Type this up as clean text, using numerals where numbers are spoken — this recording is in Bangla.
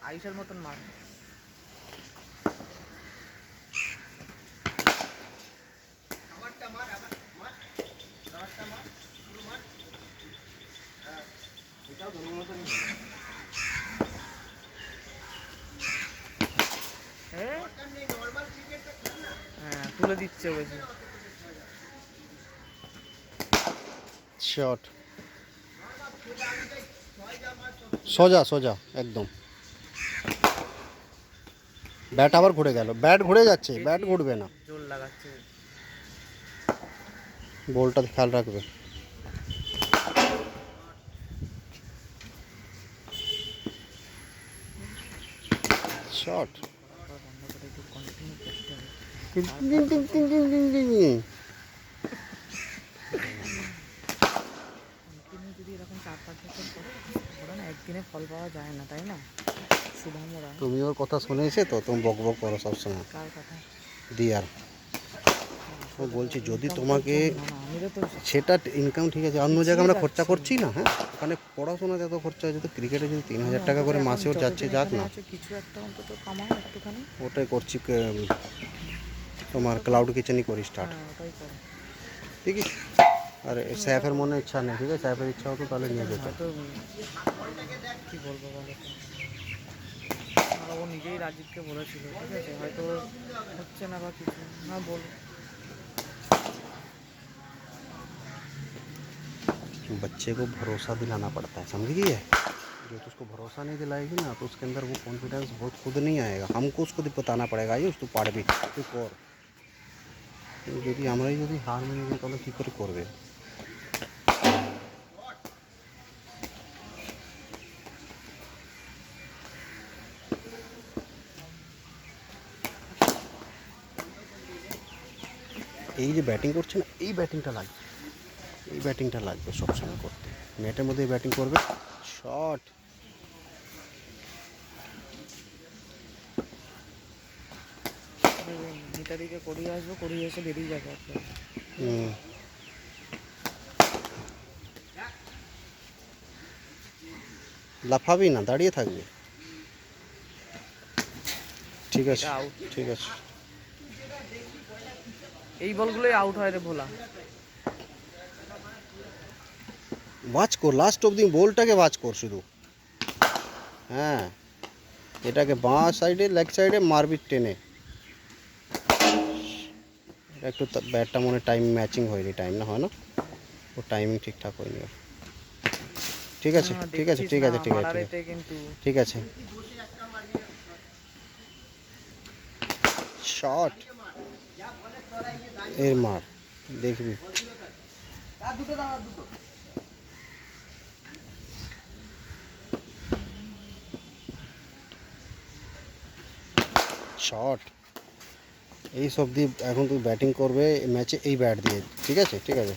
আইসের মতন মার। হ্যাঁ তুলে দিচ্ছে বেশি। শট সোজা সোজা একদম। ব্যাট আবার ঘুরে গেল, ব্যাট ঘুরে যাচ্ছে, ব্যাট ঘুরবে না। জোর লাগাচ্ছে। বলটা খেয়াল রাখবে। শট বন্ধ করে একটু কন্টিনিউ করতে হবে। কন্টিনিউ যদি এরকম 4-5 বছর করে না, একদিনে ফল পাওয়া যায় না, তাই না শুভমরা? তুমি ওর কথা শুনেছে তো, তুমি বক বক করো সবসময়। কার কথা? দিয়ার ও বলছে যদি তোমাকে আমি তো সেটা ইনকাম ঠিক আছে, অন্য জায়গায় আমরা খরচা করছি না, হ্যাঁ ওখানে পড়াশোনাতে এত খরচা হয়েছে, তো ক্রিকেটে যদি 3000 টাকা করে মাসে ওর যাচ্ছে যাক না। কিছু একটা অন্তত কামাও একটুখানি। ওটাই করছি, তোমার ক্লাউড কিচেনই করি স্টার্ট। হ্যাঁ ওটাই করো। ঠিক আছে। আর স্যাফের মনে ইচ্ছা নেই, ঠিক আছে, স্যাফের ইচ্ছা হতো তাহলে নিয়ে যেত। হয়তো কী বলবো বলো তো, আর ও নিজেই রাজীবকে বলেছিল, ঠিক আছে হয়তো হচ্ছে না বা কিছু না বল। बच्चे को भरोसा दिलाना पड़ता है, समझ गई है। जो तो उसको भरोसा नहीं दिलाएगी ना, तो उसके अंदर वो कॉन्फिडेंस बहुत खुद नहीं आएगा, हमको उसको बताना पड़ेगा ये तू पारबी তুই কর। যদি আমরাই যদি হার মেনে যাই তাহলে কী করে করবে। এই যে ব্যাটিং করছে না, এই ব্যাটিংটা লাগবে, এই ব্যাটিংটা লাগবে সবসময় করতে। নেটের মধ্যে ব্যাটিং করবে। শট মিতাদিকে করিয়ে আসবো, করিয়ে এসে বেরিয়ে যাবো একটা। লাফাবি না, দাঁড়িয়ে থাকবে। ঠিক আছে আউট। ঠিক আছে। এই বলগুলোই আউট হয় রে ভোলা। ওয়াচ কর লাস্ট অবধি, বলটাকে ওয়াচ কর শুধু। হ্যাঁ এটাকে বাঁ সাইডে লেগ সাইডে মারবি টেনে। একটু ব্যাটটা মনে টাইম ম্যাচিং হয়নি, টাইম না হয় না, ও টাইমিং ঠিকঠাক হয়নি ওর। ঠিক আছে ঠিক আছে ঠিক আছে ঠিক আছে কিন্তু ঠিক আছে। শট এর মার দেখবি। শট এই সব দিয়ে এখন তুই ব্যাটিং করবে ম্যাচে এই ব্যাট দিয়ে, ঠিক আছে ঠিক আছে।